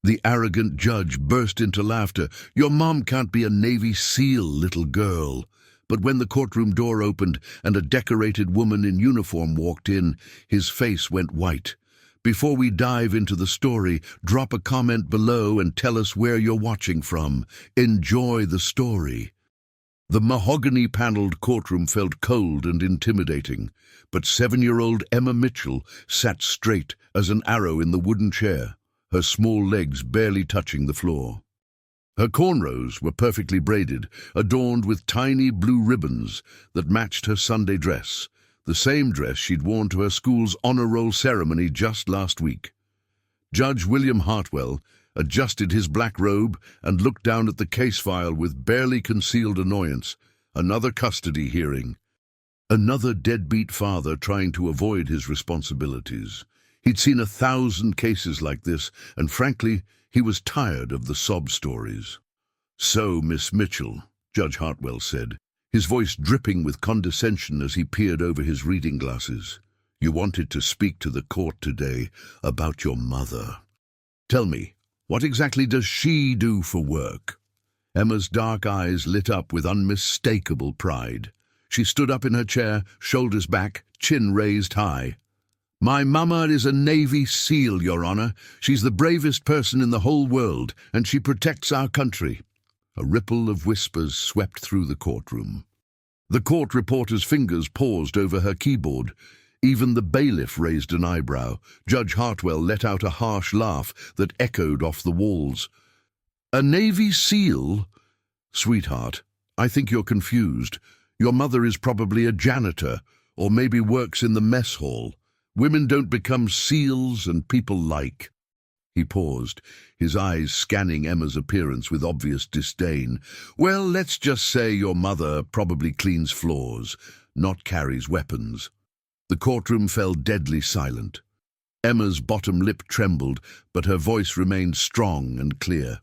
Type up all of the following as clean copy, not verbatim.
The arrogant judge burst into laughter. "Your mom can't be a Navy SEAL, little girl." But when the courtroom door opened and a decorated woman in uniform walked in, his face went white. Before we dive into the story, drop a comment below and tell us where you're watching from. Enjoy the story. The mahogany-paneled courtroom felt cold and intimidating, but 7-year-old Emma Mitchell sat straight as an arrow in the wooden chair, her small legs barely touching the floor. Her cornrows were perfectly braided, adorned with tiny blue ribbons that matched her Sunday dress, the same dress she'd worn to her school's honor roll ceremony just last week. Judge William Hartwell adjusted his black robe and looked down at the case file with barely concealed annoyance. Another custody hearing. Another deadbeat father trying to avoid his responsibilities. He'd seen 1,000 cases like this, and frankly, he was tired of the sob stories. "So, Miss Mitchell," Judge Hartwell said, his voice dripping with condescension as he peered over his reading glasses. "You wanted to speak to the court today about your mother. Tell me, what exactly does she do for work?" Emma's dark eyes lit up with unmistakable pride. She stood up in her chair, shoulders back, chin raised high. "My mama is a Navy SEAL, Your Honor. She's the bravest person in the whole world, and she protects our country." A ripple of whispers swept through the courtroom. The court reporter's fingers paused over her keyboard. Even the bailiff raised an eyebrow. Judge Hartwell let out a harsh laugh that echoed off the walls. "A Navy SEAL? Sweetheart, I think you're confused. Your mother is probably a janitor, or maybe works in the mess hall. Women don't become SEALs and people like." He paused, his eyes scanning Emma's appearance with obvious disdain. "Well, let's just say your mother probably cleans floors, not carries weapons." The courtroom fell deadly silent. Emma's bottom lip trembled, but her voice remained strong and clear.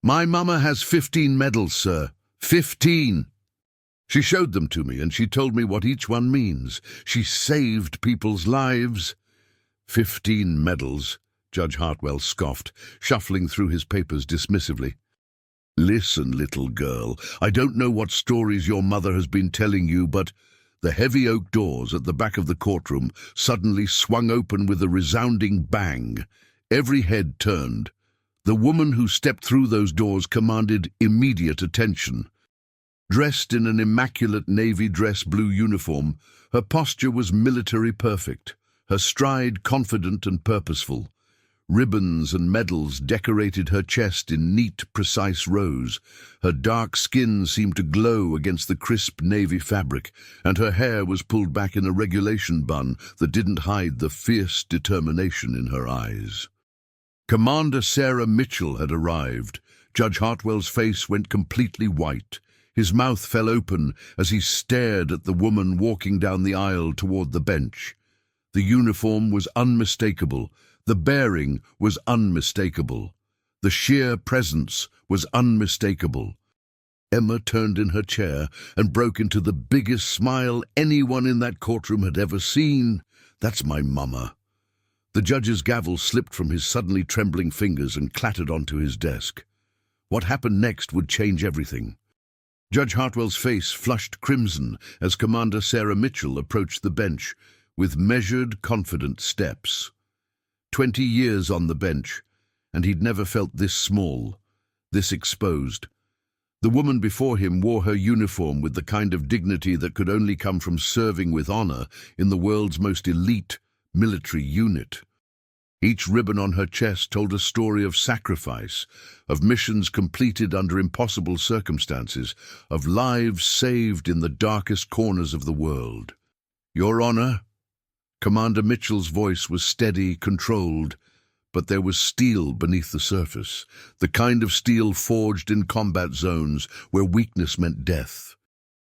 "My mama has 15 medals, sir. 15! She showed them to me, and she told me what each one means. She saved people's lives." 15 medals, Judge Hartwell scoffed, shuffling through his papers dismissively. "Listen, little girl, I don't know what stories your mother has been telling you, but..." The heavy oak doors at the back of the courtroom suddenly swung open with a resounding bang. Every head turned. The woman who stepped through those doors commanded immediate attention. Dressed in an immaculate navy dress blue uniform, her posture was military perfect, her stride confident and purposeful. Ribbons and medals decorated her chest in neat, precise rows. Her dark skin seemed to glow against the crisp navy fabric, and her hair was pulled back in a regulation bun that didn't hide the fierce determination in her eyes. Commander Sarah Mitchell had arrived. Judge Hartwell's face went completely white. His mouth fell open as he stared at the woman walking down the aisle toward the bench. The uniform was unmistakable. The bearing was unmistakable. The sheer presence was unmistakable. Emma turned in her chair and broke into the biggest smile anyone in that courtroom had ever seen. "That's my mama." The judge's gavel slipped from his suddenly trembling fingers and clattered onto his desk. What happened next would change everything. Judge Hartwell's face flushed crimson as Commander Sarah Mitchell approached the bench with measured, confident steps. 20 years on the bench, and he'd never felt this small, this exposed. The woman before him wore her uniform with the kind of dignity that could only come from serving with honor in the world's most elite military unit. Each ribbon on her chest told a story of sacrifice, of missions completed under impossible circumstances, of lives saved in the darkest corners of the world. "Your Honor," Commander Mitchell's voice was steady, controlled, but there was steel beneath the surface, the kind of steel forged in combat zones where weakness meant death.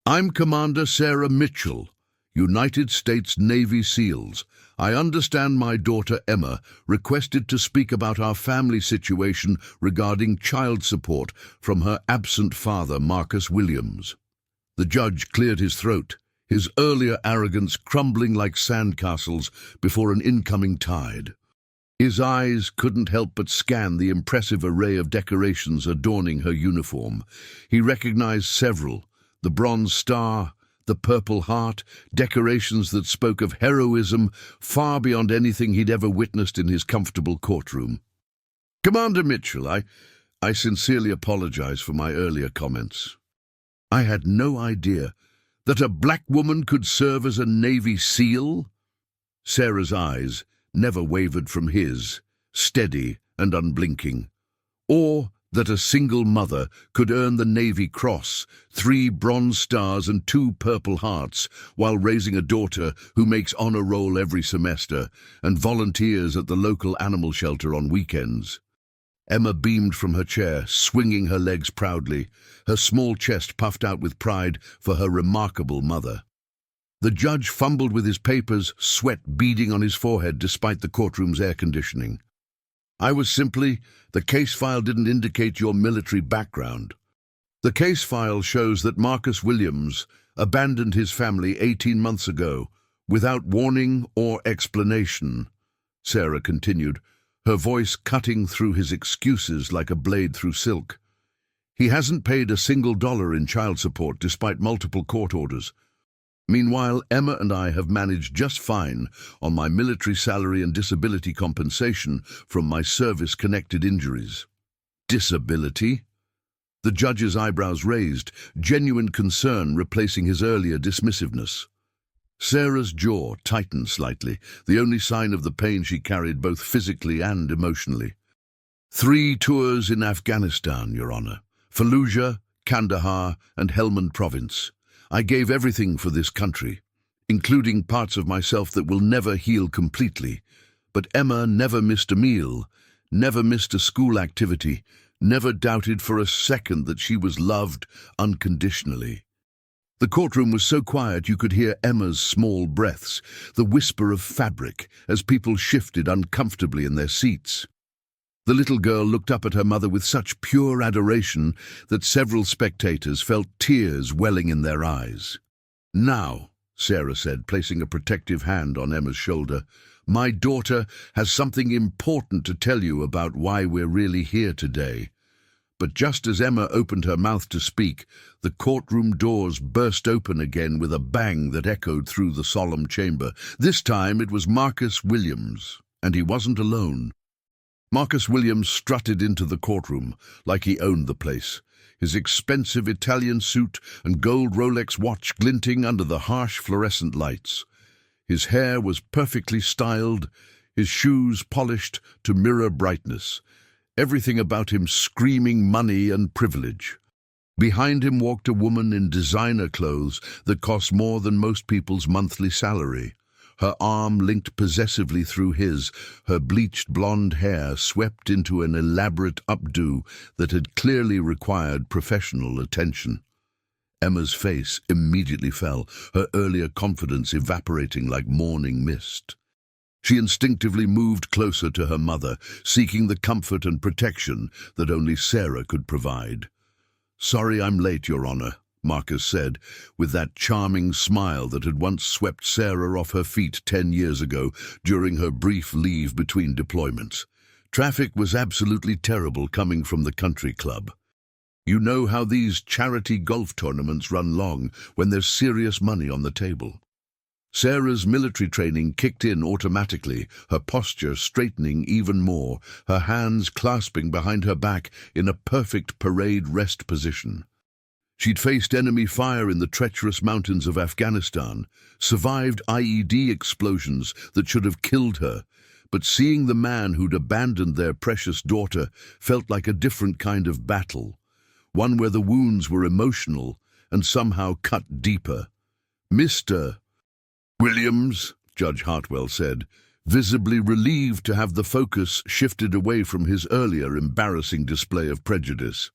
"I'm Commander Sarah Mitchell, United States Navy SEALs. I understand my daughter Emma requested to speak about our family situation regarding child support from her absent father, Marcus Williams." The judge cleared his throat, his earlier arrogance crumbling like sandcastles before an incoming tide. His eyes couldn't help but scan the impressive array of decorations adorning her uniform. He recognized several: the bronze star, the Purple Heart, decorations that spoke of heroism far beyond anything he'd ever witnessed in his comfortable courtroom. "Commander Mitchell, I sincerely apologize for my earlier comments. I had no idea that a black woman could serve as a Navy SEAL." Sarah's eyes never wavered from his, steady and unblinking. "Or that a single mother could earn the Navy Cross, 3 bronze stars and 2 Purple Hearts, while raising a daughter who makes honor roll every semester and volunteers at the local animal shelter on weekends." Emma beamed from her chair, swinging her legs proudly, her small chest puffed out with pride for her remarkable mother. The judge fumbled with his papers, sweat beading on his forehead despite the courtroom's air conditioning. The case file didn't indicate your military background. The case file shows that Marcus Williams abandoned his family 18 months ago, without warning or explanation," Sarah continued, her voice cutting through his excuses like a blade through silk. "He hasn't paid a single dollar in child support despite multiple court orders. Meanwhile, Emma and I have managed just fine on my military salary and disability compensation from my service-connected injuries." "Disability?" The judge's eyebrows raised, genuine concern replacing his earlier dismissiveness. Sarah's jaw tightened slightly, the only sign of the pain she carried both physically and emotionally. 3 tours in Afghanistan, Your Honor. Fallujah, Kandahar, and Helmand Province. I gave everything for this country, including parts of myself that will never heal completely. But Emma never missed a meal, never missed a school activity, never doubted for a second that she was loved unconditionally. The courtroom was so quiet you could hear Emma's small breaths, the whisper of fabric, as people shifted uncomfortably in their seats. The little girl looked up at her mother with such pure adoration that several spectators felt tears welling in their eyes. "Now," Sarah said, placing a protective hand on Emma's shoulder, "my daughter has something important to tell you about why we're really here today." But just as Emma opened her mouth to speak, the courtroom doors burst open again with a bang that echoed through the solemn chamber. This time it was Marcus Williams, and he wasn't alone. Marcus Williams strutted into the courtroom like he owned the place, his expensive Italian suit and gold Rolex watch glinting under the harsh fluorescent lights. His hair was perfectly styled, his shoes polished to mirror brightness, everything about him screaming money and privilege. Behind him walked a woman in designer clothes that cost more than most people's monthly salary. Her arm linked possessively through his, her bleached blonde hair swept into an elaborate updo that had clearly required professional attention. Emma's face immediately fell, her earlier confidence evaporating like morning mist. She instinctively moved closer to her mother, seeking the comfort and protection that only Sarah could provide. "Sorry I'm late, Your Honor," Marcus said, with that charming smile that had once swept Sarah off her feet 10 years ago during her brief leave between deployments. "Traffic was absolutely terrible coming from the country club. You know how these charity golf tournaments run long when there's serious money on the table." Sarah's military training kicked in automatically, her posture straightening even more, her hands clasping behind her back in a perfect parade rest position. She'd faced enemy fire in the treacherous mountains of Afghanistan, survived IED explosions that should have killed her, but seeing the man who'd abandoned their precious daughter felt like a different kind of battle, one where the wounds were emotional and somehow cut deeper. "Mr. Williams," Judge Hartwell said, visibly relieved to have the focus shifted away from his earlier embarrassing display of prejudice.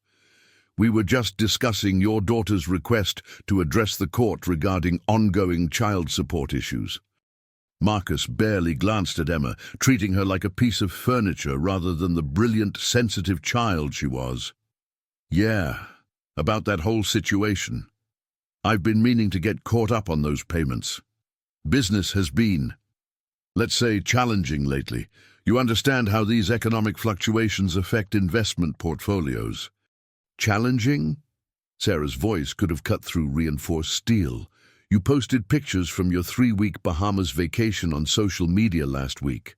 "We were just discussing your daughter's request to address the court regarding ongoing child support issues." Marcus barely glanced at Emma, treating her like a piece of furniture rather than the brilliant, sensitive child she was. "Yeah, about that whole situation. I've been meaning to get caught up on those payments. Business has been, let's say, challenging lately. You understand how these economic fluctuations affect investment portfolios. Challenging? Sarah's voice could have cut through reinforced steel. You posted pictures from your 3-week Bahamas vacation on social media last week.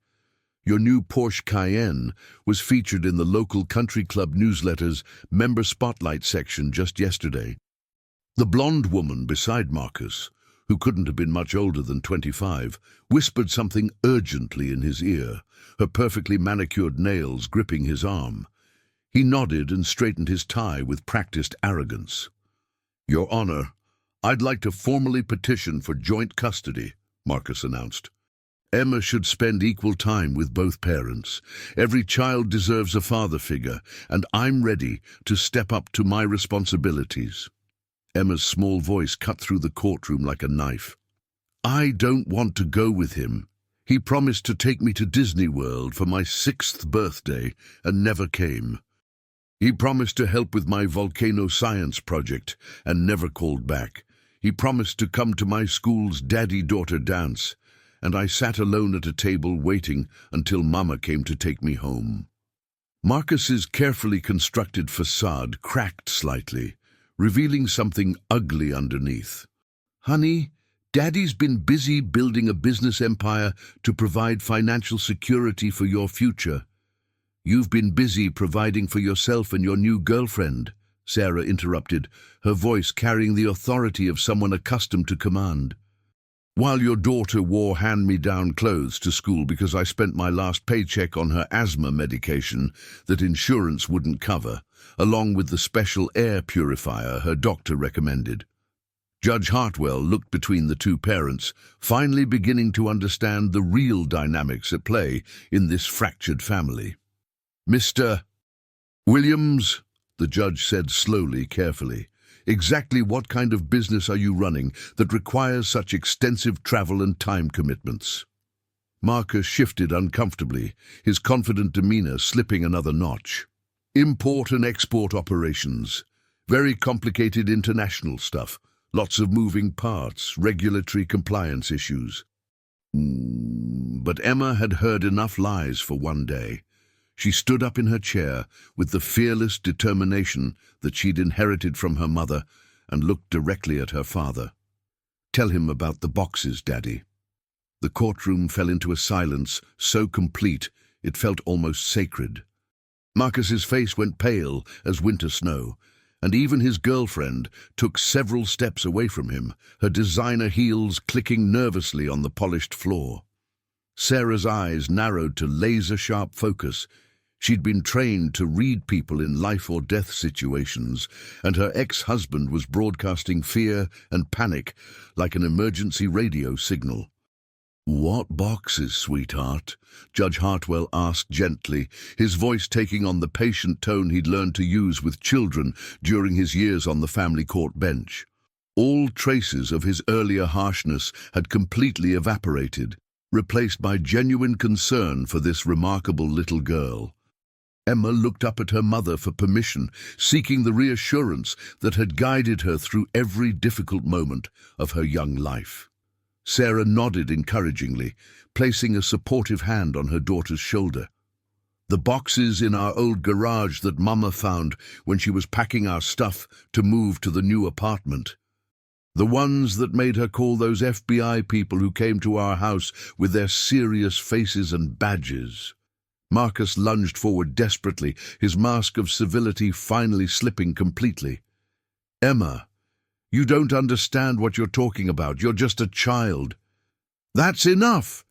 Your new Porsche Cayenne was featured in the local country club newsletter's member spotlight section just yesterday. The blonde woman beside Marcus, who couldn't have been much older than 25, whispered something urgently in his ear, her perfectly manicured nails gripping his arm. He nodded and straightened his tie with practiced arrogance. "Your Honor, I'd like to formally petition for joint custody," Marcus announced. "Emma should spend equal time with both parents. Every child deserves a father figure, and I'm ready to step up to my responsibilities." Emma's small voice cut through the courtroom like a knife. "I don't want to go with him. He promised to take me to Disney World for my 6th birthday and never came. He promised to help with my volcano science project and never called back. He promised to come to my school's daddy-daughter dance, and I sat alone at a table waiting until Mama came to take me home." Marcus's carefully constructed facade cracked slightly, revealing something ugly underneath. "Honey, Daddy's been busy building a business empire to provide financial security for your future. You've been busy providing for yourself and your new girlfriend," Sarah interrupted, her voice carrying the authority of someone accustomed to command. "While your daughter wore hand-me-down clothes to school because I spent my last paycheck on her asthma medication that insurance wouldn't cover, along with the special air purifier her doctor recommended." Judge Hartwell looked between the two parents, finally beginning to understand the real dynamics at play in this fractured family. "Mr. Williams," the judge said slowly, carefully, "exactly what kind of business are you running that requires such extensive travel and time commitments?" Marcus shifted uncomfortably, his confident demeanor slipping another notch. "Import and export operations. Very complicated international stuff. Lots of moving parts, regulatory compliance issues." But Emma had heard enough lies for one day. She stood up in her chair with the fearless determination that she'd inherited from her mother and looked directly at her father. "Tell him about the boxes, Daddy." The courtroom fell into a silence so complete it felt almost sacred. Marcus's face went pale as winter snow, and even his girlfriend took several steps away from him, her designer heels clicking nervously on the polished floor. Sarah's eyes narrowed to laser-sharp focus. She'd been trained to read people in life-or-death situations, and her ex-husband was broadcasting fear and panic like an emergency radio signal. "What boxes, sweetheart?" Judge Hartwell asked gently, his voice taking on the patient tone he'd learned to use with children during his years on the family court bench. All traces of his earlier harshness had completely evaporated, replaced by genuine concern for this remarkable little girl. Emma looked up at her mother for permission, seeking the reassurance that had guided her through every difficult moment of her young life. Sarah nodded encouragingly, placing a supportive hand on her daughter's shoulder. "The boxes in our old garage that Mama found when she was packing our stuff to move to the new apartment. The ones that made her call those FBI people who came to our house with their serious faces and badges." Marcus lunged forward desperately, his mask of civility finally slipping completely. "Emma, you don't understand what you're talking about. You're just a child." "That's enough!"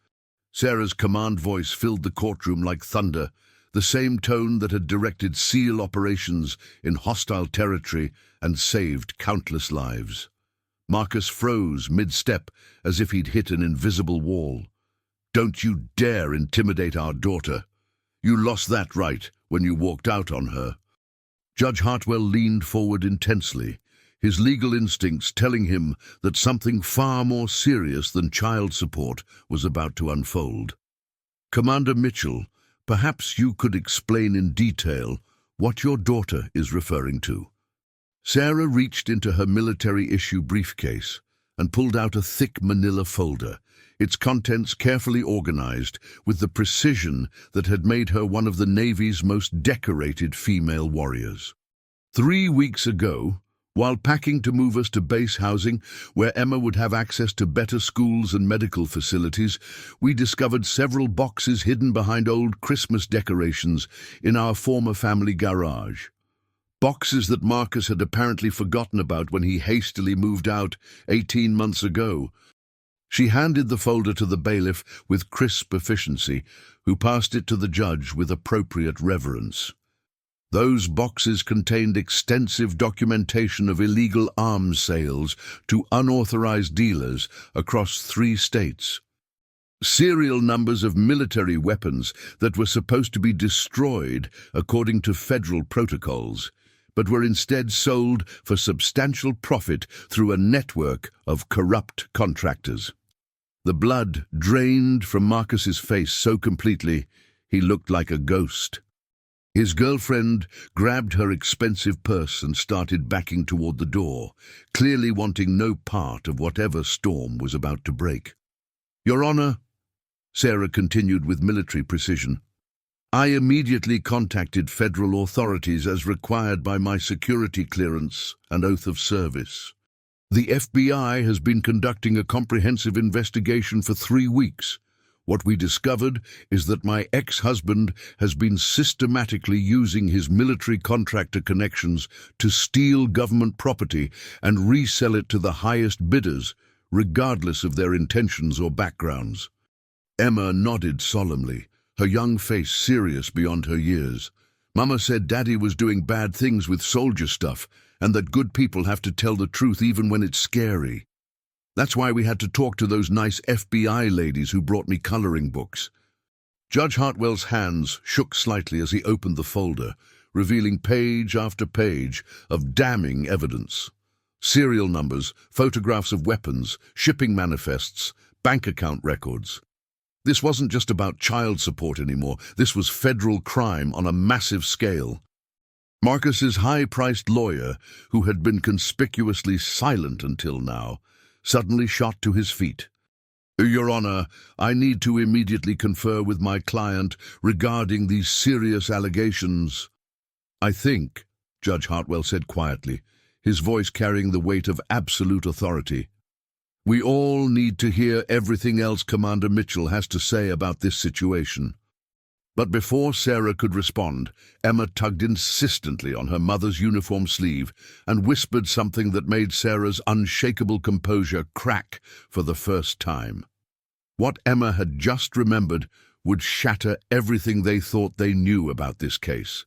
Sarah's command voice filled the courtroom like thunder, the same tone that had directed SEAL operations in hostile territory and saved countless lives. Marcus froze mid-step as if he'd hit an invisible wall. "Don't you dare intimidate our daughter. You lost that right when you walked out on her." Judge Hartwell leaned forward intensely, his legal instincts telling him that something far more serious than child support was about to unfold. "Commander Mitchell, perhaps you could explain in detail what your daughter is referring to." Sarah reached into her military-issue briefcase and pulled out a thick manila folder, its contents carefully organized with the precision that had made her one of the Navy's most decorated female warriors. 3 weeks ago, while packing to move us to base housing, where Emma would have access to better schools and medical facilities, we discovered several boxes hidden behind old Christmas decorations in our former family garage. Boxes that Marcus had apparently forgotten about when he hastily moved out 18 months ago. She handed the folder to the bailiff with crisp efficiency, who passed it to the judge with appropriate reverence. Those boxes contained extensive documentation of illegal arms sales to unauthorized dealers across 3 states. Serial numbers of military weapons that were supposed to be destroyed according to federal protocols, but were instead sold for substantial profit through a network of corrupt contractors. The blood drained from Marcus's face so completely he looked like a ghost. His girlfriend grabbed her expensive purse and started backing toward the door, clearly wanting no part of whatever storm was about to break. "Your Honor," Sarah continued with military precision, "I immediately contacted federal authorities as required by my security clearance and oath of service. The FBI has been conducting a comprehensive investigation for 3 weeks. What we discovered is that my ex-husband has been systematically using his military contractor connections to steal government property and resell it to the highest bidders, regardless of their intentions or backgrounds." Emma nodded solemnly, her young face serious beyond her years. "Mama said Daddy was doing bad things with soldier stuff, and that good people have to tell the truth even when it's scary. That's why we had to talk to those nice FBI ladies who brought me coloring books." Judge Hartwell's hands shook slightly as he opened the folder, revealing page after page of damning evidence. Serial numbers, photographs of weapons, shipping manifests, bank account records. This wasn't just about child support anymore. This was federal crime on a massive scale. Marcus's high-priced lawyer, who had been conspicuously silent until now, suddenly shot to his feet. "Your Honor, I need to immediately confer with my client regarding these serious allegations." "I think," Judge Hartwell said quietly, his voice carrying the weight of absolute authority, "we all need to hear everything else Commander Mitchell has to say about this situation." But before Sarah could respond, Emma tugged insistently on her mother's uniform sleeve and whispered something that made Sarah's unshakable composure crack for the first time. What Emma had just remembered would shatter everything they thought they knew about this case.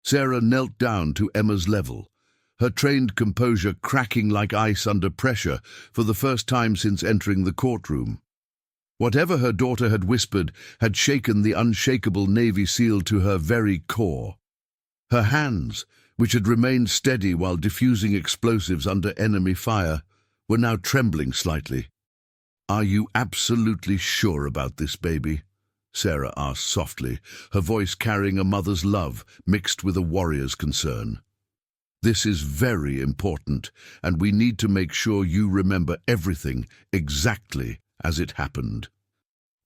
Sarah knelt down to Emma's level, her trained composure cracking like ice under pressure for the first time since entering the courtroom. Whatever her daughter had whispered had shaken the unshakable Navy SEAL to her very core. Her hands, which had remained steady while diffusing explosives under enemy fire, were now trembling slightly. "Are you absolutely sure about this, baby?" Sarah asked softly, her voice carrying a mother's love mixed with a warrior's concern. "This is very important, and we need to make sure you remember everything exactly as it happened."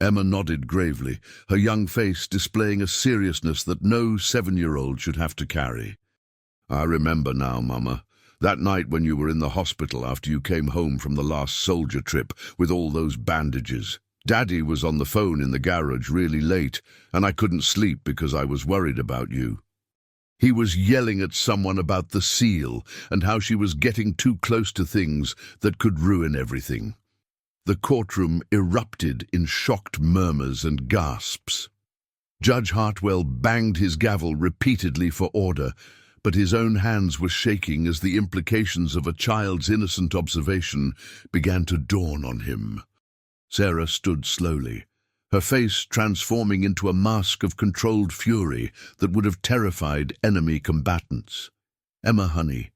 Emma nodded gravely, her young face displaying a seriousness that no 7-year-old should have to carry. "I remember now, Mama. That night when you were in the hospital after you came home from the last soldier trip with all those bandages. Daddy was on the phone in the garage really late, and I couldn't sleep because I was worried about you. He was yelling at someone about the SEAL and how she was getting too close to things that could ruin everything." The courtroom erupted in shocked murmurs and gasps. Judge Hartwell banged his gavel repeatedly for order, but his own hands were shaking as the implications of a child's innocent observation began to dawn on him. Sarah stood slowly, her face transforming into a mask of controlled fury that would have terrified enemy combatants. "Emma, honey,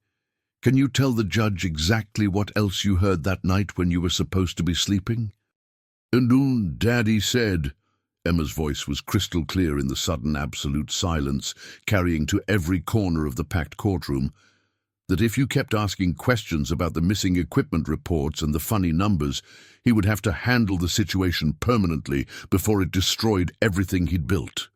can you tell the judge exactly what else you heard that night when you were supposed to be sleeping?" "And Daddy said," Emma's voice was crystal clear in the sudden absolute silence, carrying to every corner of the packed courtroom, that if you kept asking questions about the missing equipment reports and the funny numbers, he would have to handle the situation permanently before it destroyed everything he'd built.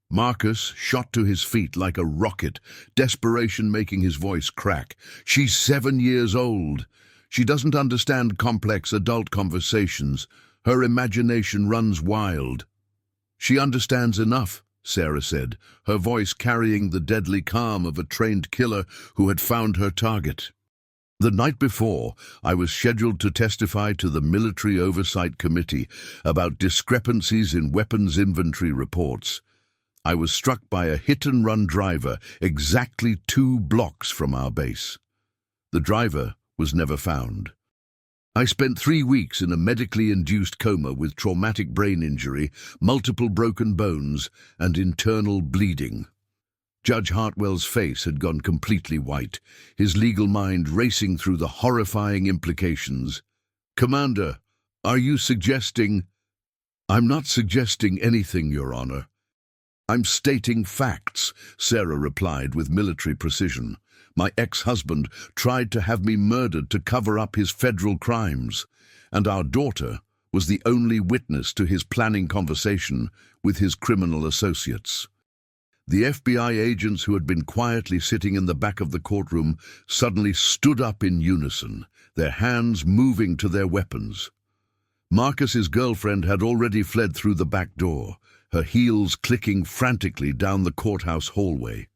Marcus shot to his feet like a rocket, desperation making his voice crack. She's 7 years old. She doesn't understand complex adult conversations. Her imagination runs wild. She understands enough, Sarah said, her voice carrying the deadly calm of a trained killer who had found her target. The night before, I was scheduled to testify to the Military Oversight Committee about discrepancies in weapons inventory reports. I was struck by a hit-and-run driver exactly 2 blocks from our base. The driver was never found. I spent 3 weeks in a medically induced coma with traumatic brain injury, multiple broken bones, and internal bleeding. Judge Hartwell's face had gone completely white, his legal mind racing through the horrifying implications. "Commander, are you suggesting—" "I'm not suggesting anything, Your Honor. I'm stating facts," Sarah replied with military precision. "My ex-husband tried to have me murdered to cover up his federal crimes, and our daughter was the only witness to his planning conversation with his criminal associates." The FBI agents who had been quietly sitting in the back of the courtroom suddenly stood up in unison, their hands moving to their weapons. Marcus's girlfriend had already fled through the back door, her heels clicking frantically down the courthouse hallway.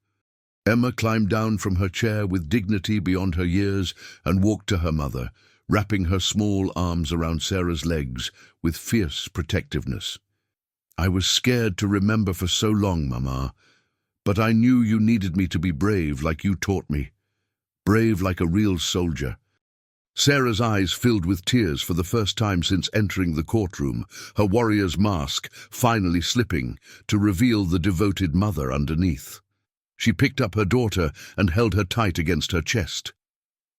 Emma climbed down from her chair with dignity beyond her years and walked to her mother, wrapping her small arms around Sarah's legs with fierce protectiveness. "I was scared to remember for so long, Mama, but I knew you needed me to be brave like you taught me. Brave like a real soldier." Sarah's eyes filled with tears for the first time since entering the courtroom, her warrior's mask finally slipping to reveal the devoted mother underneath. She picked up her daughter and held her tight against her chest.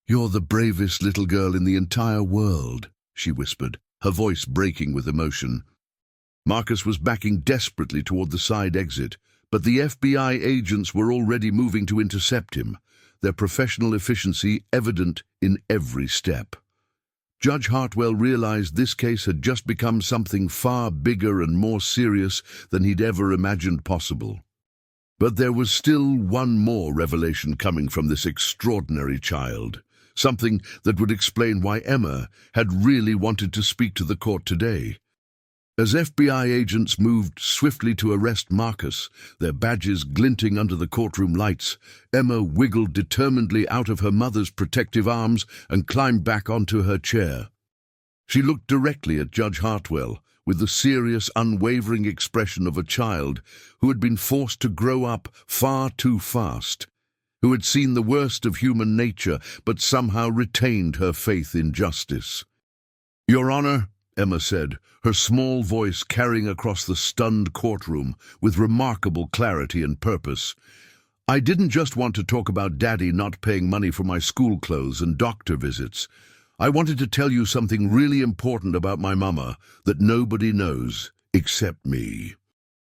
"You're the bravest little girl in the entire world," she whispered, her voice breaking with emotion. Marcus was backing desperately toward the side exit, but the FBI agents were already moving to intercept him, their professional efficiency evident in every step. Judge Hartwell realized this case had just become something far bigger and more serious than he'd ever imagined possible. But there was still one more revelation coming from this extraordinary child, something that would explain why Emma had really wanted to speak to the court today. As FBI agents moved swiftly to arrest Marcus, their badges glinting under the courtroom lights, Emma wiggled determinedly out of her mother's protective arms and climbed back onto her chair. She looked directly at Judge Hartwell with the serious, unwavering expression of a child who had been forced to grow up far too fast, who had seen the worst of human nature but somehow retained her faith in justice. "Your Honor," Emma said, her small voice carrying across the stunned courtroom with remarkable clarity and purpose, "I didn't just want to talk about Daddy not paying money for my school clothes and doctor visits. I wanted to tell you something really important about my mama that nobody knows except me."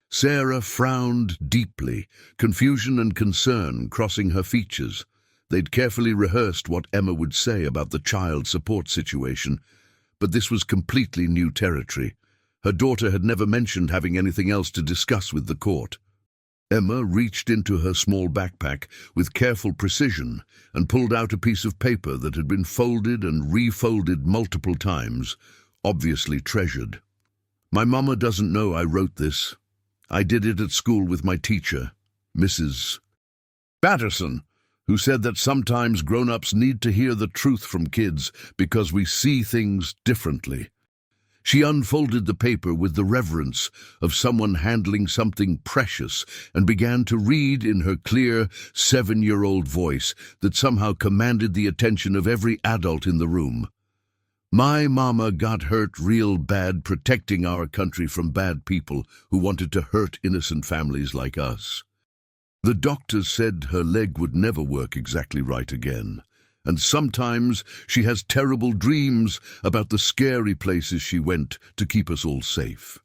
Sarah frowned deeply, confusion and concern crossing her features. They'd carefully rehearsed what Emma would say about the child support situation, but this was completely new territory. Her daughter had never mentioned having anything else to discuss with the court. Emma reached into her small backpack with careful precision and pulled out a piece of paper that had been folded and refolded multiple times, obviously treasured. "My mama doesn't know I wrote this. I did it at school with my teacher, Mrs. Patterson, who said that sometimes grown-ups need to hear the truth from kids because we see things differently." She unfolded the paper with the reverence of someone handling something precious and began to read in her clear, 7-year-old voice that somehow commanded the attention of every adult in the room. "My mama got hurt real bad protecting our country from bad people who wanted to hurt innocent families like us. The doctors said her leg would never work exactly right again, and sometimes she has terrible dreams about the scary places she went to keep us all safe.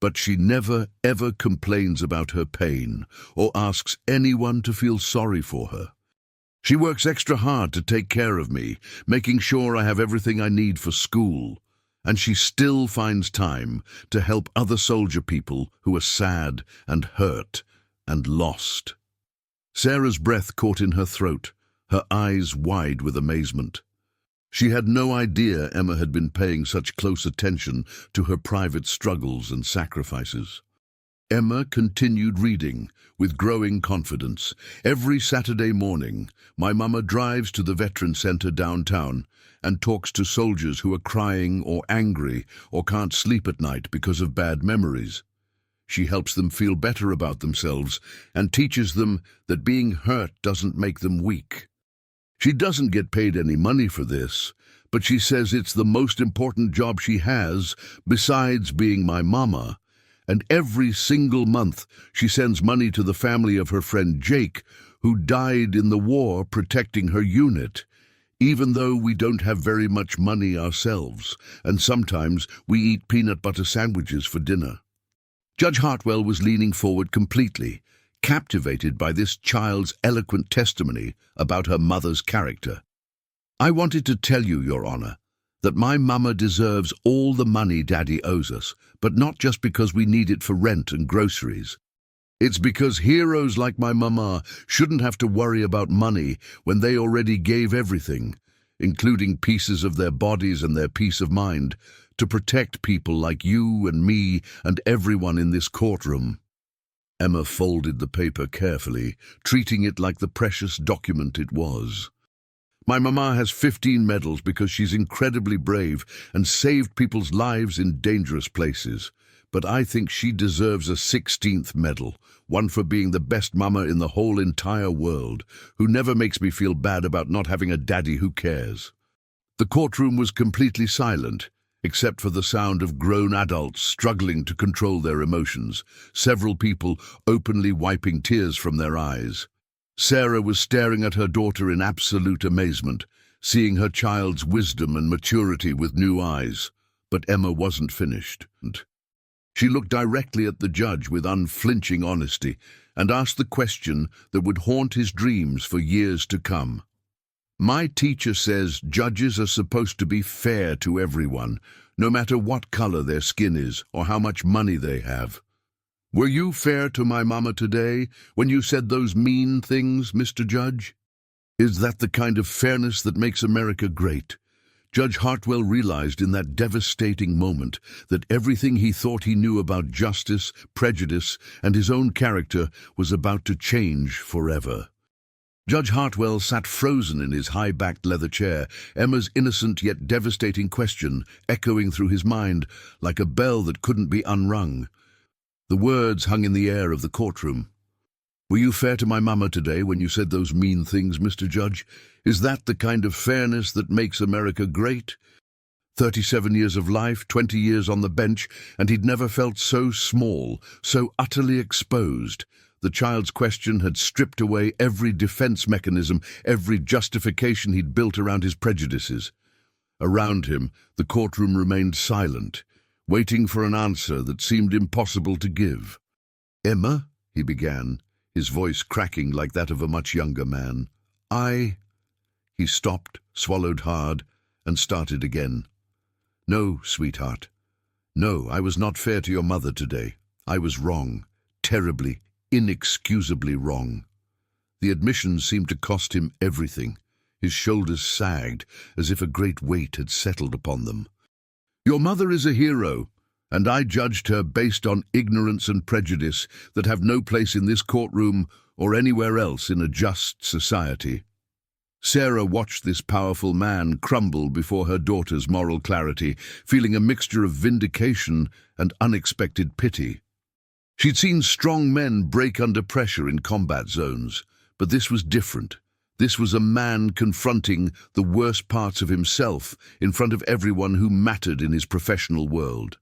But she never, ever complains about her pain or asks anyone to feel sorry for her. She works extra hard to take care of me, making sure I have everything I need for school. And she still finds time to help other soldier people who are sad and hurt and lost. Sarah's breath caught in her throat, her eyes wide with amazement. She had no idea Emma had been paying such close attention to her private struggles and sacrifices. Emma continued reading with growing confidence. Every Saturday morning, my mama drives to the Veteran Center downtown and talks to soldiers who are crying or angry or can't sleep at night because of bad memories. She helps them feel better about themselves and teaches them that being hurt doesn't make them weak. She doesn't get paid any money for this, but she says it's the most important job she has besides being my mama. And every single month she sends money to the family of her friend Jake, who died in the war protecting her unit, even though we don't have very much money ourselves, and sometimes we eat peanut butter sandwiches for dinner. Judge Hartwell was leaning forward completely, captivated by this child's eloquent testimony about her mother's character. I wanted to tell you, Your Honor, that my mama deserves all the money Daddy owes us, but not just because we need it for rent and groceries. It's because heroes like my mama shouldn't have to worry about money when they already gave everything, including pieces of their bodies and their peace of mind, to protect people like you and me and everyone in this courtroom. Emma folded the paper carefully, treating it like the precious document it was. My mama has 15 medals because she's incredibly brave and saved people's lives in dangerous places. But I think she deserves a 16th medal, one for being the best mama in the whole entire world, who never makes me feel bad about not having a daddy who cares. The courtroom was completely silent, except for the sound of grown adults struggling to control their emotions, several people openly wiping tears from their eyes. Sarah was staring at her daughter in absolute amazement, seeing her child's wisdom and maturity with new eyes. But Emma wasn't finished. She looked directly at the judge with unflinching honesty and asked the question that would haunt his dreams for years to come. My teacher says judges are supposed to be fair to everyone, no matter what color their skin is or how much money they have. Were you fair to my mama today when you said those mean things, Mr. Judge? Is that the kind of fairness that makes America great? Judge Hartwell realized in that devastating moment that everything he thought he knew about justice, prejudice, and his own character was about to change forever. Judge Hartwell sat frozen in his high-backed leather chair, Emma's innocent yet devastating question echoing through his mind like a bell that couldn't be unrung. The words hung in the air of the courtroom. Were you fair to my mama today when you said those mean things, Mr. Judge? Is that the kind of fairness that makes America great? 37 years of life, 20 years on the bench, and he'd never felt so small, so utterly exposed. The child's question had stripped away every defense mechanism, every justification he'd built around his prejudices. Around him, the courtroom remained silent, waiting for an answer that seemed impossible to give. "Emma," he began, his voice cracking like that of a much younger man. He stopped, swallowed hard, and started again. "No, sweetheart. No, I was not fair to your mother today. I was wrong, terribly, inexcusably wrong." The admission seemed to cost him everything. His shoulders sagged, as if a great weight had settled upon them. "Your mother is a hero, and I judged her based on ignorance and prejudice that have no place in this courtroom or anywhere else in a just society." Sarah watched this powerful man crumble before her daughter's moral clarity, feeling a mixture of vindication and unexpected pity. She'd seen strong men break under pressure in combat zones, but this was different. This was a man confronting the worst parts of himself in front of everyone who mattered in his professional world.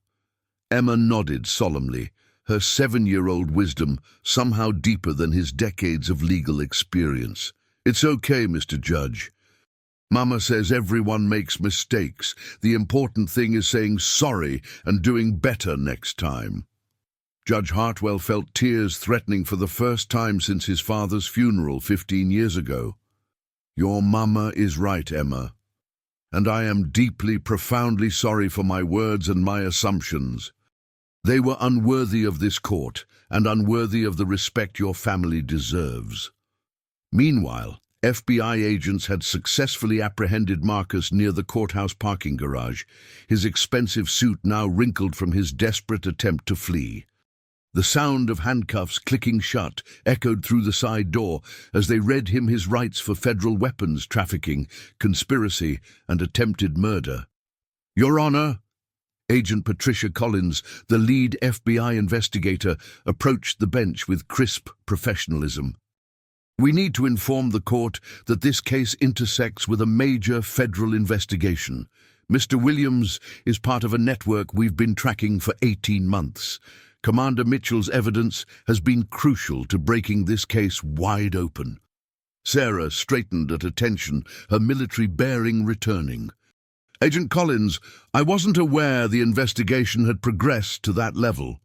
Emma nodded solemnly, her 7-year-old wisdom somehow deeper than his decades of legal experience. "It's okay, Mr. Judge. Mama says everyone makes mistakes. The important thing is saying sorry and doing better next time." Judge Hartwell felt tears threatening for the first time since his father's funeral 15 years ago. Your mama is right, Emma, and I am deeply, profoundly sorry for my words and my assumptions. They were unworthy of this court and unworthy of the respect your family deserves. Meanwhile, FBI agents had successfully apprehended Marcus near the courthouse parking garage, his expensive suit now wrinkled from his desperate attempt to flee. The sound of handcuffs clicking shut echoed through the side door as they read him his rights for federal weapons trafficking, conspiracy, and attempted murder. Your Honor, Agent Patricia Collins, the lead FBI investigator, approached the bench with crisp professionalism. We need to inform the court that this case intersects with a major federal investigation. Mr. Williams is part of a network we've been tracking for 18 months. Commander Mitchell's evidence has been crucial to breaking this case wide open. Sarah straightened at attention, her military bearing returning. Agent Collins, I wasn't aware the investigation had progressed to that level.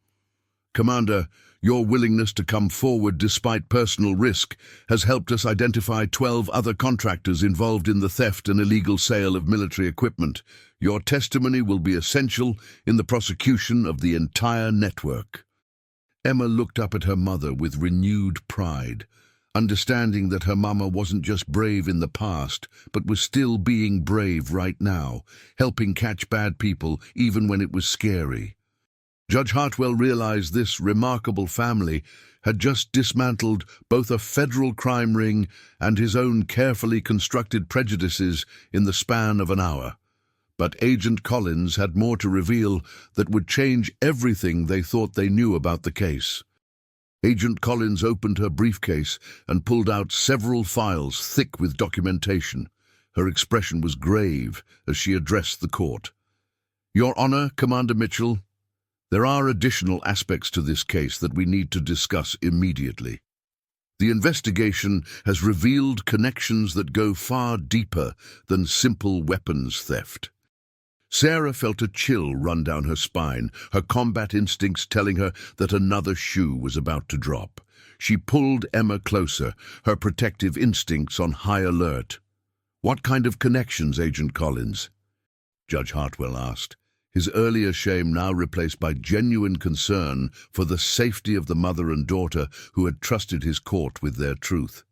Commander, your willingness to come forward despite personal risk has helped us identify 12 other contractors involved in the theft and illegal sale of military equipment. Your testimony will be essential in the prosecution of the entire network. Emma looked up at her mother with renewed pride, understanding that her mama wasn't just brave in the past, but was still being brave right now, helping catch bad people even when it was scary. Judge Hartwell realized this remarkable family had just dismantled both a federal crime ring and his own carefully constructed prejudices in the span of an hour. But Agent Collins had more to reveal that would change everything they thought they knew about the case. Agent Collins opened her briefcase and pulled out several files thick with documentation. Her expression was grave as she addressed the court. Your Honor, Commander Mitchell, there are additional aspects to this case that we need to discuss immediately. The investigation has revealed connections that go far deeper than simple weapons theft. Sarah felt a chill run down her spine, her combat instincts telling her that another shoe was about to drop. She pulled Emma closer, her protective instincts on high alert. What kind of connections, Agent Collins? Judge Hartwell asked, his earlier shame now replaced by genuine concern for the safety of the mother and daughter who had trusted his court with their truth.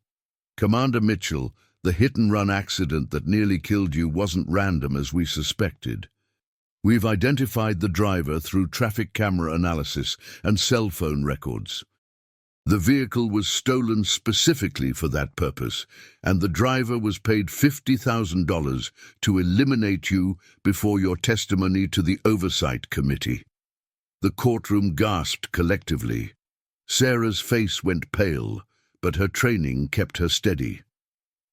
Commander Mitchell, the hit-and-run accident that nearly killed you wasn't random as we suspected. We've identified the driver through traffic camera analysis and cell phone records. The vehicle was stolen specifically for that purpose, and the driver was paid $50,000 to eliminate you before your testimony to the Oversight Committee. The courtroom gasped collectively. Sarah's face went pale, but her training kept her steady.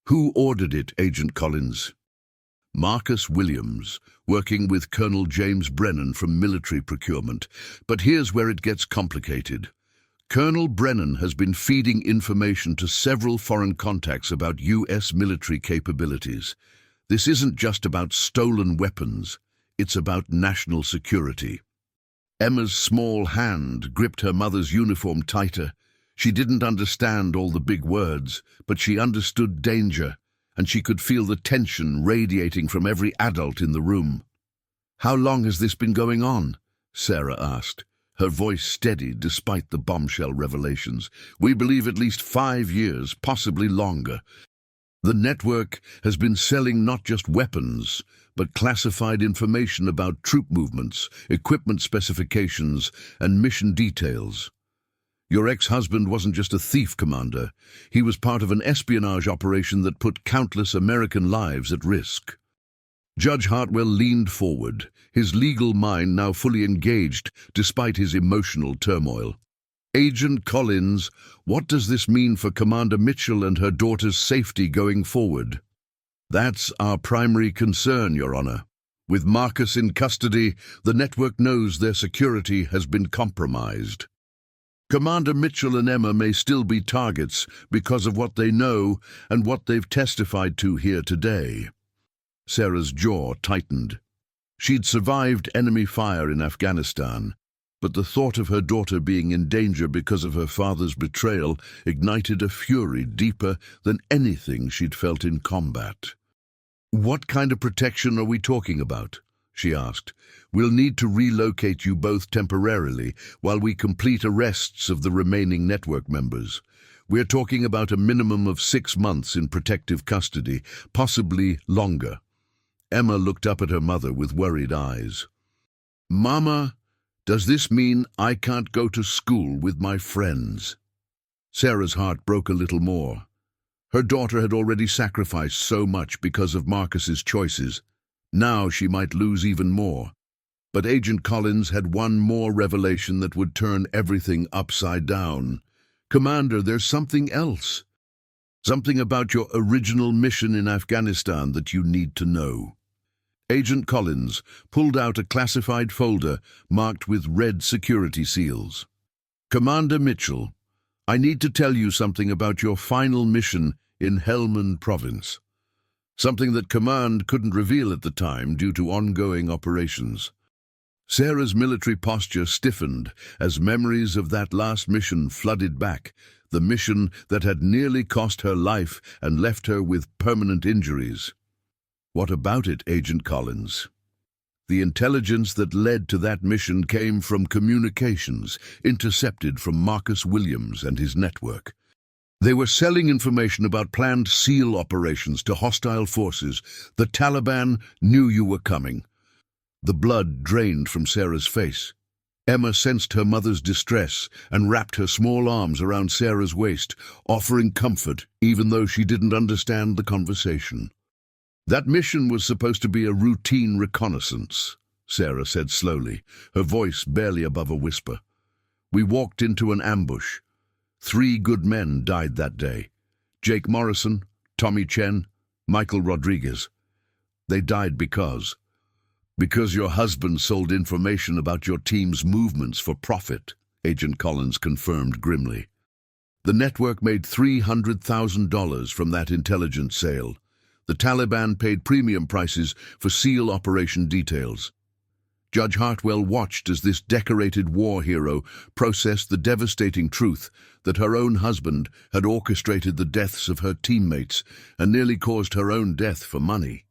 Who ordered it, Agent Collins? Marcus Williams, working with Colonel James Brennan from military procurement. But here's where it gets complicated. Colonel Brennan has been feeding information to several foreign contacts about U.S. military capabilities. This isn't just about stolen weapons, it's about national security. Emma's small hand gripped her mother's uniform tighter. She didn't understand all the big words, but she understood danger, and she could feel the tension radiating from every adult in the room. How long has this been going on? Sarah asked, her voice steady despite the bombshell revelations. We believe at least 5 years, possibly longer. The network has been selling not just weapons, but classified information about troop movements, equipment specifications, and mission details. Your ex-husband wasn't just a thief, Commander. He was part of an espionage operation that put countless American lives at risk. Judge Hartwell leaned forward, his legal mind now fully engaged despite his emotional turmoil. Agent Collins, what does this mean for Commander Mitchell and her daughter's safety going forward? That's our primary concern, Your Honor. With Marcus in custody, the network knows their security has been compromised. Commander Mitchell and Emma may still be targets because of what they know and what they've testified to here today. Sarah's jaw tightened. She'd survived enemy fire in Afghanistan, but the thought of her daughter being in danger because of her father's betrayal ignited a fury deeper than anything she'd felt in combat. "What kind of protection are we talking about?" she asked. "We'll need to relocate you both temporarily while we complete arrests of the remaining network members. We're talking about a minimum of 6 months in protective custody, possibly longer." Emma looked up at her mother with worried eyes. "Mama, does this mean I can't go to school with my friends?" Sarah's heart broke a little more. Her daughter had already sacrificed so much because of Marcus's choices. Now she might lose even more. But Agent Collins had one more revelation that would turn everything upside down. "Commander, there's something else. Something about your original mission in Afghanistan that you need to know." Agent Collins pulled out a classified folder marked with red security seals. "Commander Mitchell, I need to tell you something about your final mission in Helmand Province. Something that Command couldn't reveal at the time due to ongoing operations." Sarah's military posture stiffened as memories of that last mission flooded back, the mission that had nearly cost her life and left her with permanent injuries. "What about it, Agent Collins?" "The intelligence that led to that mission came from communications intercepted from Marcus Williams and his network. They were selling information about planned SEAL operations to hostile forces. The Taliban knew you were coming." The blood drained from Sarah's face. Emma sensed her mother's distress and wrapped her small arms around Sarah's waist, offering comfort even though she didn't understand the conversation. "That mission was supposed to be a routine reconnaissance," Sarah said slowly, her voice barely above a whisper. "We walked into an ambush. 3 good men died that day. Jake Morrison, Tommy Chen, Michael Rodriguez. They died because your husband sold information about your team's movements for profit," Agent Collins confirmed grimly. "The network made $300,000 from that intelligence sale. The Taliban paid premium prices for SEAL operation details." Judge Hartwell watched as this decorated war hero processed the devastating truth that her own husband had orchestrated the deaths of her teammates and nearly caused her own death for money.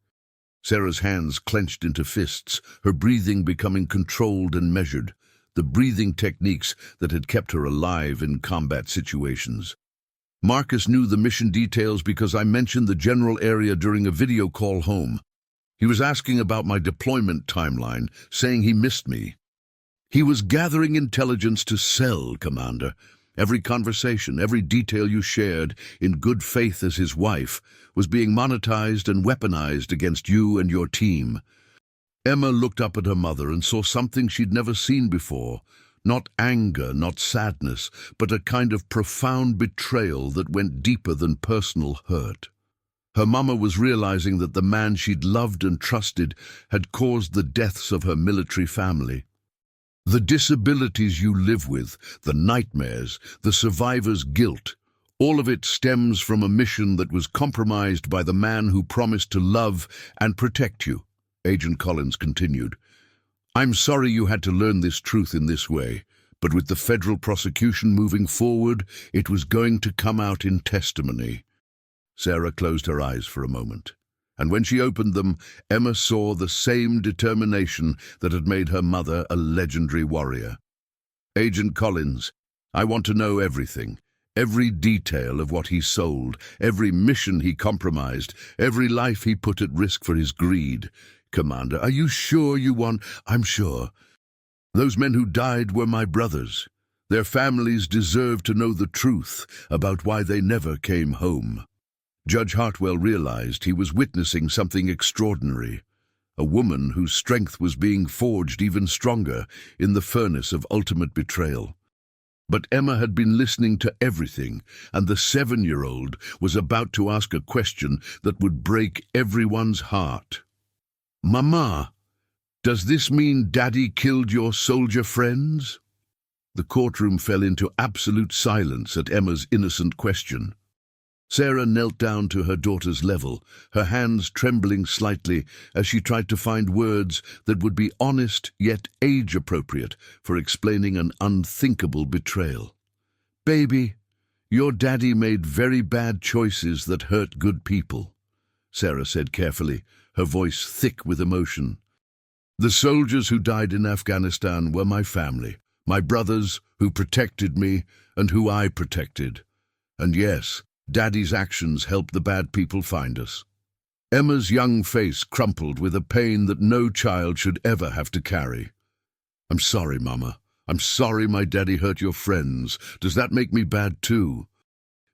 Sarah's hands clenched into fists, her breathing becoming controlled and measured, the breathing techniques that had kept her alive in combat situations. "Marcus knew the mission details because I mentioned the general area during a video call home. He was asking about my deployment timeline, saying he missed me. He was gathering intelligence to sell, Commander. Every conversation, every detail you shared, in good faith as his wife, was being monetized and weaponized against you and your team." Emma looked up at her mother and saw something she'd never seen before. Not anger, not sadness, but a kind of profound betrayal that went deeper than personal hurt. Her mama was realizing that the man she'd loved and trusted had caused the deaths of her military family. The disabilities you live with, the nightmares, the survivor's guilt, all of it stems from a mission that was compromised by the man who promised to love and protect you, Agent Collins continued. "I'm sorry you had to learn this truth in this way, but with the federal prosecution moving forward, it was going to come out in testimony." Sarah closed her eyes for a moment, and when she opened them, Emma saw the same determination that had made her mother a legendary warrior. "Agent Collins, I want to know everything. Every detail of what he sold, every mission he compromised, every life he put at risk for his greed. Commander, are you sure you want—" "I'm sure. Those men who died were my brothers. Their families deserve to know the truth about why they never came home." Judge Hartwell realized he was witnessing something extraordinary, a woman whose strength was being forged even stronger in the furnace of ultimate betrayal. But Emma had been listening to everything, and the 7-year-old was about to ask a question that would break everyone's heart. "Mama, does this mean Daddy killed your soldier friends?" The courtroom fell into absolute silence at Emma's innocent question. Sarah knelt down to her daughter's level, her hands trembling slightly as she tried to find words that would be honest yet age-appropriate for explaining an unthinkable betrayal. "Baby, your daddy made very bad choices that hurt good people," Sarah said carefully, her voice thick with emotion. "The soldiers who died in Afghanistan were my family, my brothers who protected me and who I protected. And yes, Daddy's actions helped the bad people find us." Emma's young face crumpled with a pain that no child should ever have to carry. "I'm sorry, Mama. I'm sorry my daddy hurt your friends. Does that make me bad too?"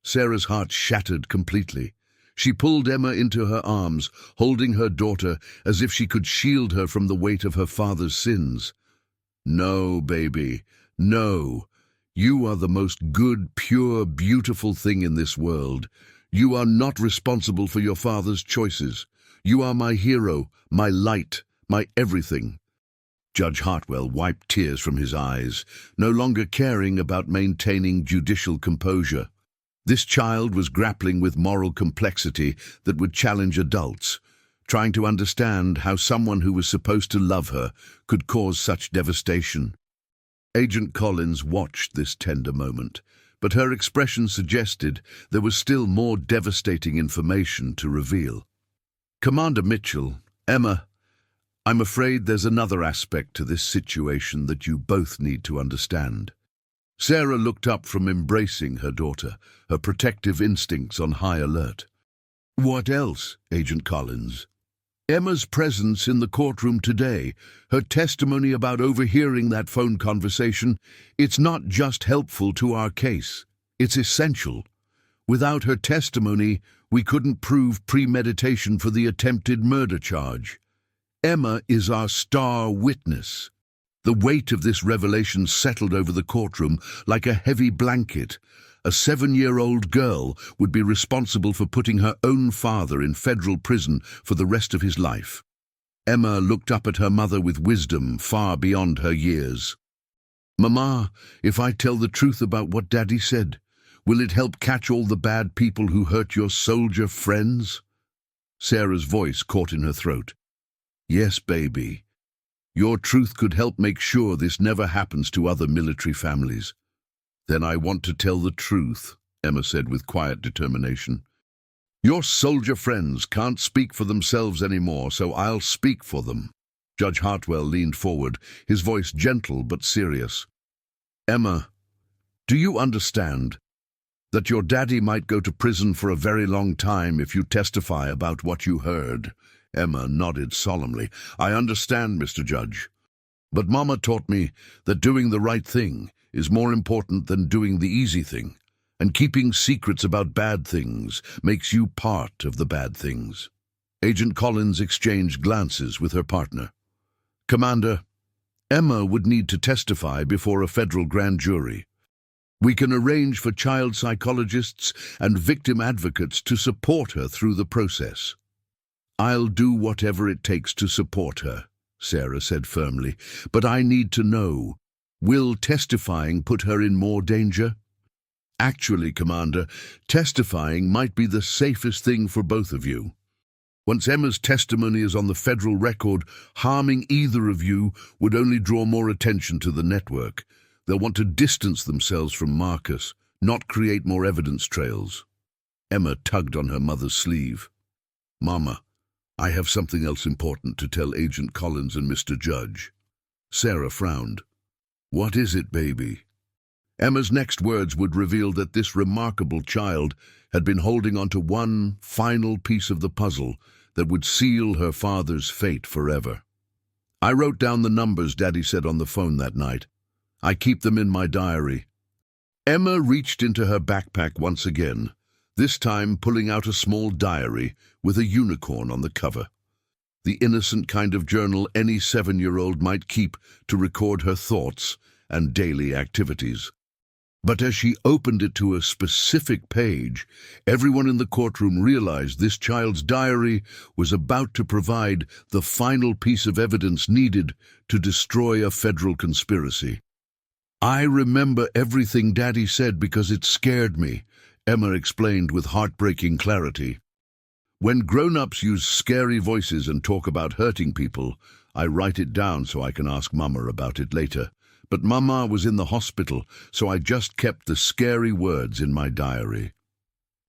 Sarah's heart shattered completely. She pulled Emma into her arms, holding her daughter as if she could shield her from the weight of her father's sins. "No, baby, no. You are the most good, pure, beautiful thing in this world. You are not responsible for your father's choices. You are my hero, my light, my everything." Judge Hartwell wiped tears from his eyes, no longer caring about maintaining judicial composure. This child was grappling with moral complexity that would challenge adults, trying to understand how someone who was supposed to love her could cause such devastation. Agent Collins watched this tender moment, but her expression suggested there was still more devastating information to reveal. "Commander Mitchell, Emma, I'm afraid there's another aspect to this situation that you both need to understand." Sarah looked up from embracing her daughter, her protective instincts on high alert. "What else, Agent Collins?" "Emma's presence in the courtroom today, her testimony about overhearing that phone conversation, it's not just helpful to our case, it's essential. Without her testimony, we couldn't prove premeditation for the attempted murder charge. Emma is our star witness." The weight of this revelation settled over the courtroom like a heavy blanket. A 7-year-old girl would be responsible for putting her own father in federal prison for the rest of his life. Emma looked up at her mother with wisdom far beyond her years. "Mama, if I tell the truth about what Daddy said, will it help catch all the bad people who hurt your soldier friends?" Sarah's voice caught in her throat. "Yes, baby. Your truth could help make sure this never happens to other military families." "Then I want to tell the truth," Emma said with quiet determination. "Your soldier friends can't speak for themselves anymore, so I'll speak for them." Judge Hartwell leaned forward, his voice gentle but serious. "Emma, do you understand that your daddy might go to prison for a very long time if you testify about what you heard?" Emma nodded solemnly. "I understand, Mr. Judge. But Mama taught me that doing the right thing is more important than doing the easy thing, and keeping secrets about bad things makes you part of the bad things." Agent Collins exchanged glances with her partner. "Commander, Emma would need to testify before a federal grand jury. We can arrange for child psychologists and victim advocates to support her through the process." "I'll do whatever it takes to support her," Sarah said firmly, "but I need to know, will testifying put her in more danger?" "Actually, Commander, testifying might be the safest thing for both of you. Once Emma's testimony is on the federal record, harming either of you would only draw more attention to the network. They'll want to distance themselves from Marcus, not create more evidence trails." Emma tugged on her mother's sleeve. "Mama, I have something else important to tell Agent Collins and Mr. Judge." Sarah frowned. "What is it, baby?" Emma's next words would reveal that this remarkable child had been holding on to one final piece of the puzzle that would seal her father's fate forever. "I wrote down the numbers Daddy said on the phone that night. I keep them in my diary." Emma reached into her backpack once again, this time pulling out a small diary with a unicorn on the cover. The innocent kind of journal any 7-year-old might keep to record her thoughts and daily activities. But as she opened it to a specific page, everyone in the courtroom realized this child's diary was about to provide the final piece of evidence needed to destroy a federal conspiracy. "I remember everything Daddy said because it scared me," Emma explained with heartbreaking clarity. When grown-ups use scary voices and talk about hurting people, I write it down so I can ask Mama about it later. But Mama was in the hospital, so I just kept the scary words in my diary.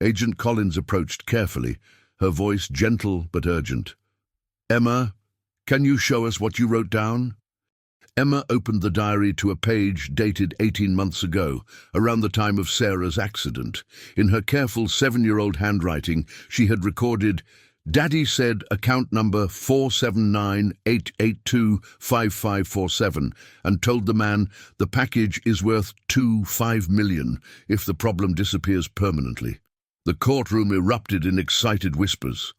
Agent Collins approached carefully, her voice gentle but urgent. Emma, can you show us what you wrote down? Emma opened the diary to a page dated 18 months ago, around the time of Sarah's accident. In her careful 7-year-old handwriting, she had recorded, Daddy said account number 479-882-5547 and told the man the package is worth $5 million if the problem disappears permanently. The courtroom erupted in excited whispers.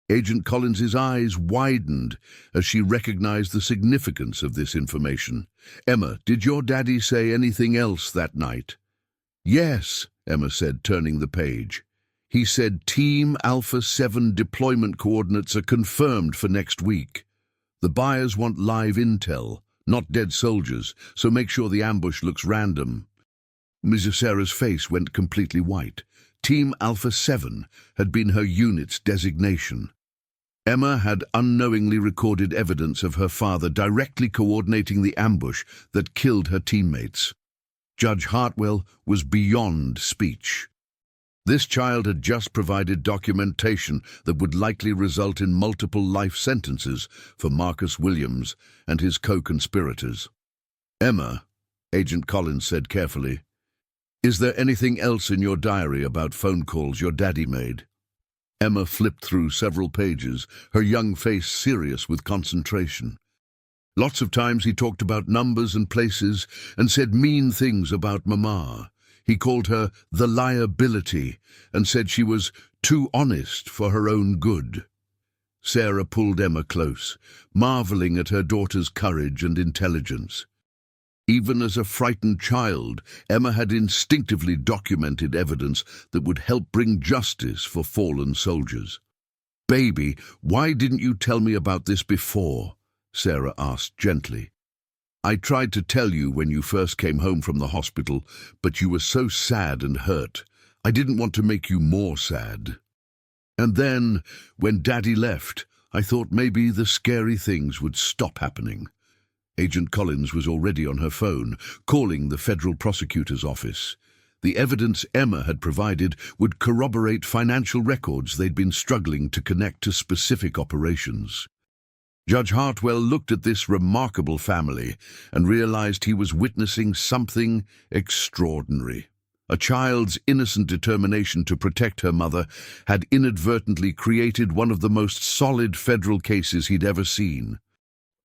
Agent Collins's eyes widened as she recognized the significance of this information. Emma, did your daddy say anything else that night? Yes, Emma said, turning the page. He said Team Alpha 7 deployment coordinates are confirmed for next week. The buyers want live intel, not dead soldiers, so make sure the ambush looks random. Mrs. Sarah's face went completely white. Team Alpha 7 had been her unit's designation. Emma had unknowingly recorded evidence of her father directly coordinating the ambush that killed her teammates. Judge Hartwell was beyond speech. This child had just provided documentation that would likely result in multiple life sentences for Marcus Williams and his co-conspirators. Emma, Agent Collins said carefully, is there anything else in your diary about phone calls your daddy made? Emma flipped through several pages, her young face serious with concentration. Lots of times he talked about numbers and places and said mean things about Mama. He called her the liability and said she was too honest for her own good. Sarah pulled Emma close, marveling at her daughter's courage and intelligence. Even as a frightened child, Emma had instinctively documented evidence that would help bring justice for fallen soldiers. Baby, why didn't you tell me about this before? Sarah asked gently. I tried to tell you when you first came home from the hospital, but you were so sad and hurt. I didn't want to make you more sad. And then, when Daddy left, I thought maybe the scary things would stop happening. Agent Collins was already on her phone, calling the federal prosecutor's office. The evidence Emma had provided would corroborate financial records they'd been struggling to connect to specific operations. Judge Hartwell looked at this remarkable family and realized he was witnessing something extraordinary. A child's innocent determination to protect her mother had inadvertently created one of the most solid federal cases he'd ever seen.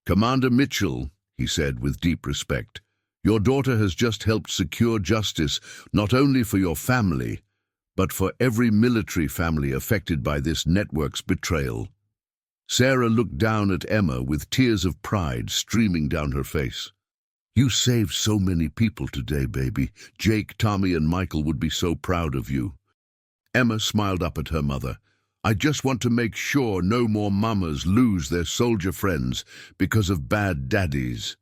Commander Mitchell, he said with deep respect, your daughter has just helped secure justice not only for your family, but for every military family affected by this network's betrayal. Sarah looked down at Emma with tears of pride streaming down her face. You saved so many people today, baby. Jake, Tommy, and Michael would be so proud of you. Emma smiled up at her mother. I just want to make sure no more mamas lose their soldier friends because of bad daddies.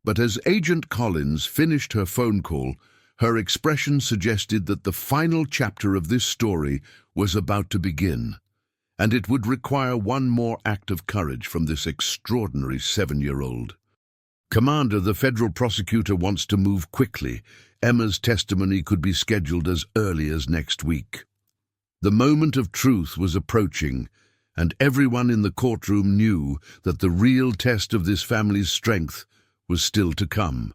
But as Agent Collins finished her phone call, her expression suggested that the final chapter of this story was about to begin, and it would require one more act of courage from this extraordinary 7-year-old. Commander, the federal prosecutor wants to move quickly. Emma's testimony could be scheduled as early as next week. The moment of truth was approaching, and everyone in the courtroom knew that the real test of this family's strength was still to come.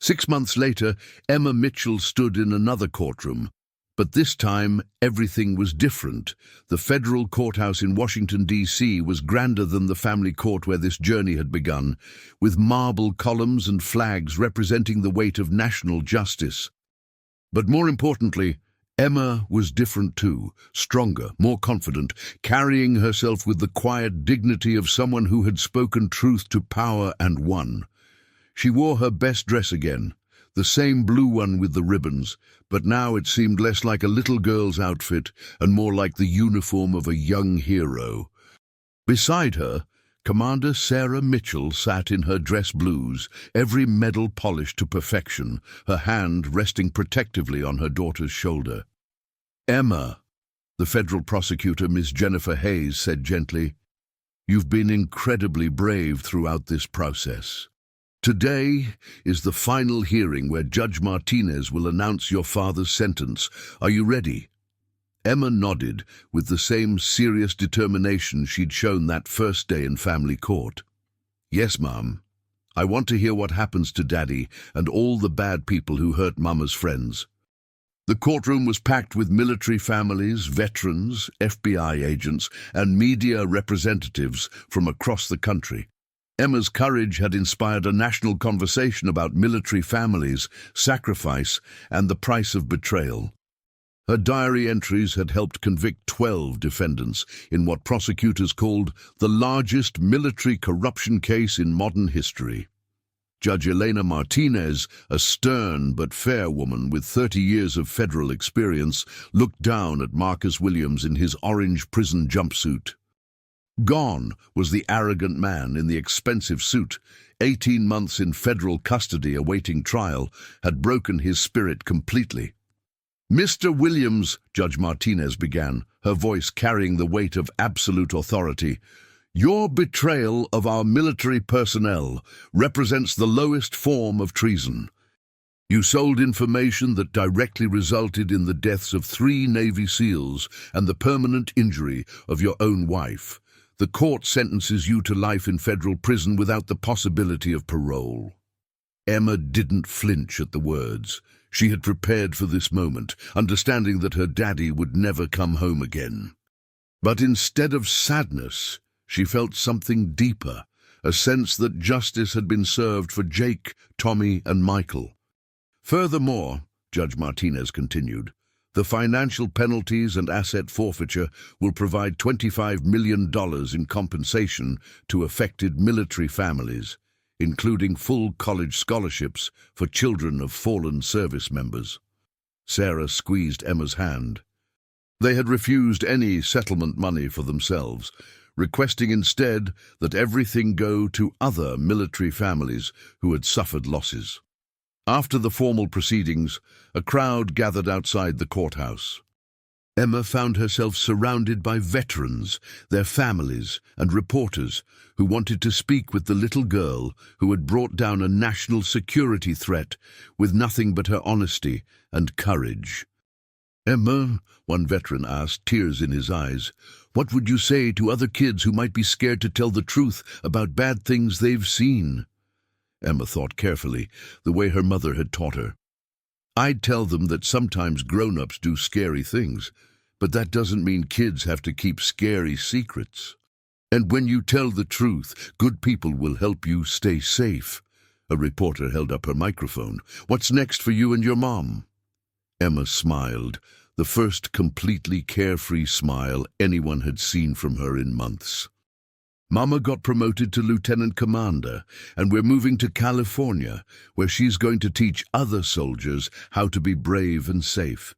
6 months later, Emma Mitchell stood in another courtroom, but this time everything was different. The federal courthouse in Washington, D.C. was grander than the family court where this journey had begun, with marble columns and flags representing the weight of national justice. But more importantly, Emma was different too, stronger, more confident, carrying herself with the quiet dignity of someone who had spoken truth to power and won. She wore her best dress again, the same blue one with the ribbons, but now it seemed less like a little girl's outfit and more like the uniform of a young hero. Beside her, Commander Sarah Mitchell sat in her dress blues, every medal polished to perfection, her hand resting protectively on her daughter's shoulder. Emma, the federal prosecutor, Miss Jennifer Hayes, said gently, "You've been incredibly brave throughout this process. Today is the final hearing where Judge Martinez will announce your father's sentence. Are you ready?" Emma nodded with the same serious determination she'd shown that first day in family court. "Yes, Mom. I want to hear what happens to Daddy and all the bad people who hurt Mama's friends." The courtroom was packed with military families, veterans, FBI agents, and media representatives from across the country. Emma's courage had inspired a national conversation about military families, sacrifice, and the price of betrayal. Her diary entries had helped convict 12 defendants in what prosecutors called the largest military corruption case in modern history. Judge Elena Martinez, a stern but fair woman with 30 years of federal experience, looked down at Marcus Williams in his orange prison jumpsuit. Gone was the arrogant man in the expensive suit. 18 months in federal custody awaiting trial had broken his spirit completely. "Mr. Williams," Judge Martinez began, her voice carrying the weight of absolute authority, "your betrayal of our military personnel represents the lowest form of treason. You sold information that directly resulted in the deaths of 3 Navy SEALs and the permanent injury of your own wife. The court sentences you to life in federal prison without the possibility of parole." Emma didn't flinch at the words. She had prepared for this moment, understanding that her daddy would never come home again. But instead of sadness, she felt something deeper, a sense that justice had been served for Jake, Tommy, and Michael. "Furthermore," Judge Martinez continued, "the financial penalties and asset forfeiture will provide $25 million in compensation to affected military families, including full college scholarships for children of fallen service members." Sarah squeezed Emma's hand. They had refused any settlement money for themselves, requesting instead that everything go to other military families who had suffered losses. After the formal proceedings, a crowd gathered outside the courthouse. Emma found herself surrounded by veterans, their families, and reporters who wanted to speak with the little girl who had brought down a national security threat with nothing but her honesty and courage. "Emma," one veteran asked, tears in his eyes, "what would you say to other kids who might be scared to tell the truth about bad things they've seen?" Emma thought carefully, the way her mother had taught her. "I'd tell them that sometimes grown-ups do scary things, but that doesn't mean kids have to keep scary secrets. And when you tell the truth, good people will help you stay safe." A reporter held up her microphone. "What's next for you and your mom?" Emma smiled, the first completely carefree smile anyone had seen from her in months. "Mama got promoted to lieutenant commander, and we're moving to California, where she's going to teach other soldiers how to be brave and safe.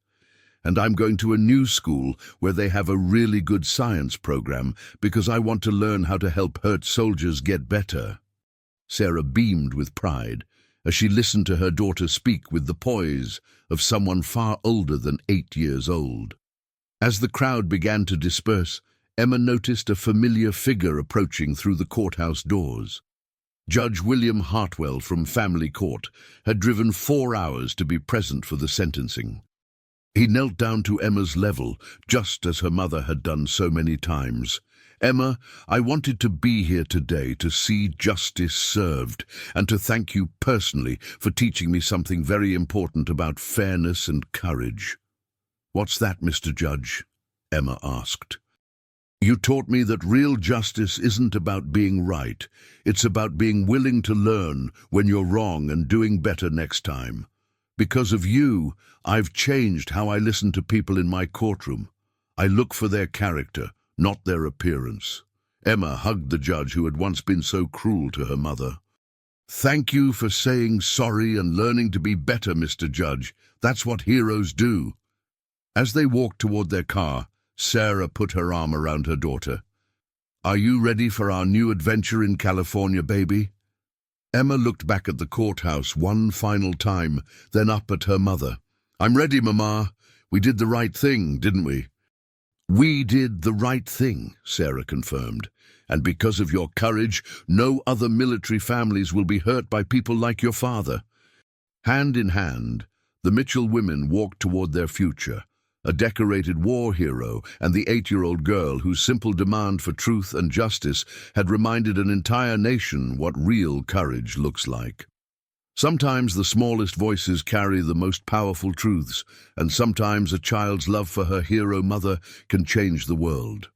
And I'm going to a new school where they have a really good science program because I want to learn how to help hurt soldiers get better." Sarah beamed with pride as she listened to her daughter speak with the poise of someone far older than 8 years old. As the crowd began to disperse, Emma noticed a familiar figure approaching through the courthouse doors. Judge William Hartwell from Family Court had driven 4 hours to be present for the sentencing. He knelt down to Emma's level, just as her mother had done so many times. "Emma, I wanted to be here today to see justice served, and to thank you personally for teaching me something very important about fairness and courage." "What's that, Mr. Judge?" Emma asked. "You taught me that real justice isn't about being right. It's about being willing to learn when you're wrong and doing better next time. Because of you, I've changed how I listen to people in my courtroom. I look for their character, not their appearance." Emma hugged the judge who had once been so cruel to her mother. "Thank you for saying sorry and learning to be better, Mr. Judge. That's what heroes do." As they walked toward their car, Sarah put her arm around her daughter. "Are you ready for our new adventure in California, baby?" Emma looked back at the courthouse one final time, then up at her mother. "I'm ready, Mama. We did the right thing, didn't we? We did the right thing, Sarah confirmed. And because of your courage, no other military families will be hurt by people like your father. Hand in hand, the Mitchell women walked toward their future, a decorated war hero and the 8-year-old girl whose simple demand for truth and justice had reminded an entire nation what real courage looks like. Sometimes the smallest voices carry the most powerful truths, and sometimes a child's love for her hero mother can change the world.